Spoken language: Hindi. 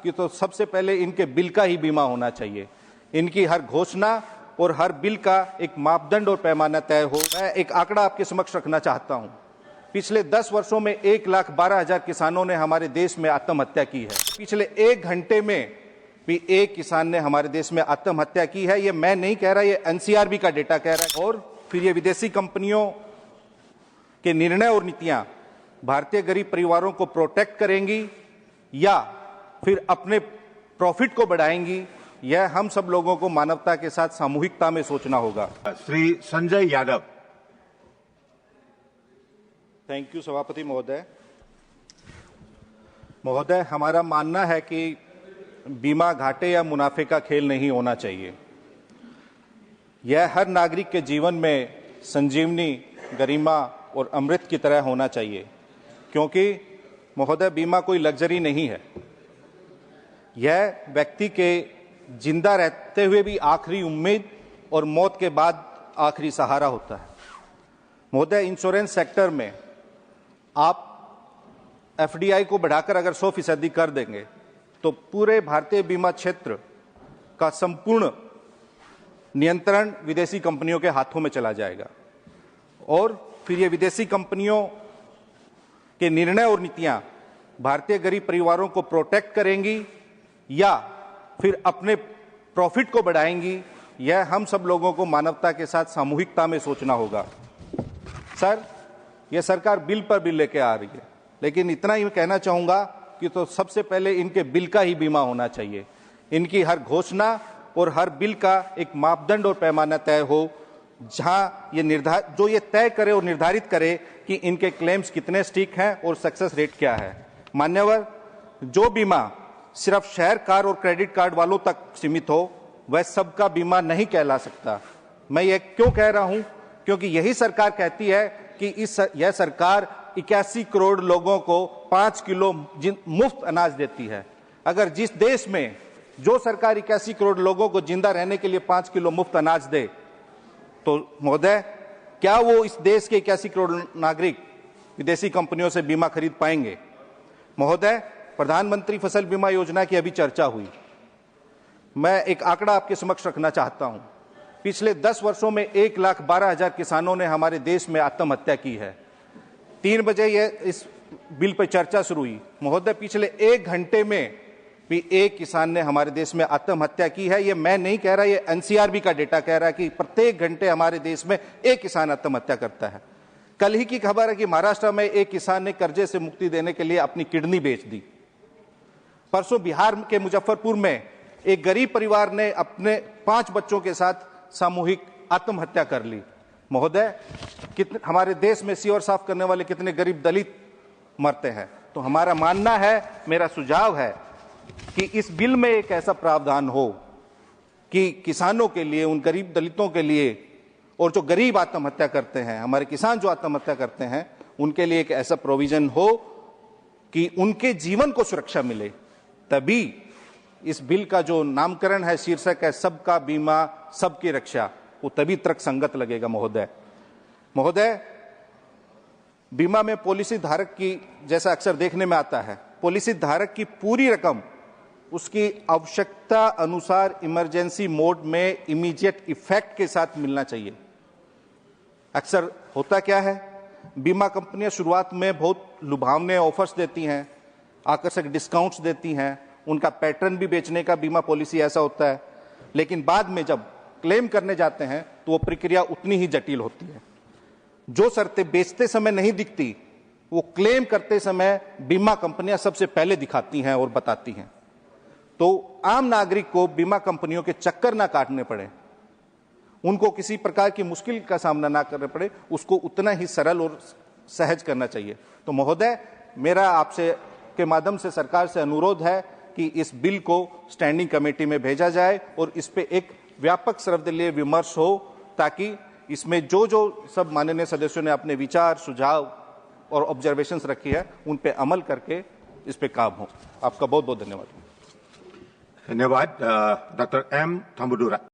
कि तो सबसे पहले इनके बिल का ही बीमा होना चाहिए। इनकी हर घोषणा और हर बिल का एक मापदंड और पैमाना तय हो। मैं एक आंकड़ा आपके समक्ष रखना चाहता हूं। पिछले 10 वर्षों में 1,12,000 किसानों ने हमारे देश में आत्महत्या की है। पिछले 1 घंटे में भी एक किसान ने हमारे देश में आत्महत्या की है। ये मैं नहीं कह रहा, ये एनसीआरबी का डेटा कह रहा है। और फिर ये विदेशी कंपनियों के निर्णय और नीतियां भारतीय गरीब परिवारों को प्रोटेक्ट करेंगी या फिर अपने प्रॉफिट को बढ़ाएंगी, यह हम सब लोगों को मानवता के साथ सामूहिकता में सोचना होगा। श्री संजय यादव। थैंक यू सभापति महोदय। महोदय, हमारा मानना है कि बीमा घाटे या मुनाफे का खेल नहीं होना चाहिए। यह हर नागरिक के जीवन में संजीवनी, गरिमा और अमृत की तरह होना चाहिए, क्योंकि महोदय बीमा कोई लग्जरी नहीं है। यह व्यक्ति के जिंदा रहते हुए भी आखिरी उम्मीद और मौत के बाद आखिरी सहारा होता है। महोदय, इंश्योरेंस सेक्टर में आप एफडीआई को बढ़ाकर अगर 100% कर देंगे तो पूरे भारतीय बीमा क्षेत्र का संपूर्ण नियंत्रण विदेशी कंपनियों के हाथों में चला जाएगा और फिर ये विदेशी कंपनियों के निर्णय और नीतियां भारतीय गरीब परिवारों को प्रोटेक्ट करेंगी या फिर अपने प्रॉफिट को बढ़ाएंगी, यह हम सब लोगों को मानवता के साथ सामूहिकता में सोचना होगा। सर, यह सरकार बिल पर बिल लेके आ रही है, लेकिन इतना ही कहना चाहूंगा कि तो सबसे पहले इनके बिल का ही बीमा होना चाहिए। इनकी हर घोषणा और हर बिल का एक मापदंड और पैमाना तय हो, जहां ये तय करे और निर्धारित करे कि इनके क्लेम्स कितने स्टिक हैं और सक्सेस रेट क्या है। मान्यवर, जो बीमा सिर्फ शहर कार और क्रेडिट कार्ड वालों तक सीमित हो, वह सबका बीमा नहीं कहला सकता। मैं ये क्यों कह रहा हूं? क्योंकि यही सरकार कहती है कि यह सरकार 81 करोड़ लोगों को 5 किलो मुफ्त अनाज देती है। अगर जिस देश में जो सरकार 81 करोड़ लोगों को जिंदा रहने के लिए 5 किलो मुफ्त अनाज दे, तो महोदय क्या वो इस देश के 81 करोड़ नागरिक विदेशी कंपनियों से बीमा खरीद पाएंगे? महोदय, प्रधानमंत्री फसल बीमा योजना की अभी चर्चा हुई। मैं एक आंकड़ा आपके समक्ष रखना चाहता हूं। पिछले 10 वर्षों में 1,12,000 किसानों ने हमारे देश में आत्महत्या की है। 3 बजे इस बिल पर चर्चा शुरू हुई। महोदय, पिछले 1 घंटे में भी एक किसान ने हमारे देश में आत्महत्या की है। ये मैं नहीं कह रहा, ये एनसीआरबी का डेटा कह रहा है कि प्रत्येक घंटे हमारे देश में एक किसान आत्महत्या करता है। कल ही की खबर है कि महाराष्ट्र में एक किसान ने कर्जे से मुक्ति देने के लिए अपनी किडनी बेच दी। परसों बिहार के मुजफ्फरपुर में एक गरीब परिवार ने अपने 5 बच्चों के साथ सामूहिक आत्महत्या कर ली। महोदय, हमारे देश में सीवर साफ करने वाले कितने गरीब दलित मरते हैं। तो हमारा मानना है, मेरा सुझाव है कि इस बिल में एक ऐसा प्रावधान हो कि किसानों के लिए, उन गरीब दलितों के लिए और जो गरीब आत्महत्या करते हैं, हमारे किसान जो आत्महत्या करते हैं, उनके लिए एक ऐसा प्रोविजन हो कि उनके जीवन को सुरक्षा मिले। तभी इस बिल का जो नामकरण है, शीर्षक है सबका बीमा सबकी रक्षा, वो तभी तर्क संगत लगेगा। महोदय, बीमा में पॉलिसी धारक की, जैसा अक्सर देखने में आता है, पॉलिसी धारक की पूरी रकम उसकी आवश्यकता अनुसार इमरजेंसी मोड में इमीडिएट इफेक्ट के साथ मिलना चाहिए। अक्सर होता क्या है, बीमा कंपनियां शुरुआत में बहुत लुभावने ऑफर्स देती हैं, आकर्षक डिस्काउंट्स देती हैं, उनका पैटर्न भी बेचने का बीमा पॉलिसी ऐसा होता है, लेकिन बाद में जब क्लेम करने जाते हैं तो वो प्रक्रिया उतनी ही जटिल होती है। जो शर्तें बेचते समय नहीं दिखती, वो क्लेम करते समय बीमा कंपनियां सबसे पहले दिखाती हैं और बताती हैं। तो आम नागरिक को बीमा कंपनियों के चक्कर ना काटने पड़े, उनको किसी प्रकार की मुश्किल का सामना ना करना पड़े, उसको उतना ही सरल और सहज करना चाहिए। तो महोदय, मेरा आपसे के माध्यम से सरकार से अनुरोध है कि इस बिल को स्टैंडिंग कमेटी में भेजा जाए और इस पे एक व्यापक सर्वदलीय विमर्श हो, ताकि इसमें जो जो सब माननीय सदस्यों ने अपने विचार, सुझाव और ऑब्जर्वेशंस रखी है, उन पे अमल करके इस पे काम हो। आपका बहुत बहुत धन्यवाद। धन्यवाद। Doctor M थम्बुडुरा।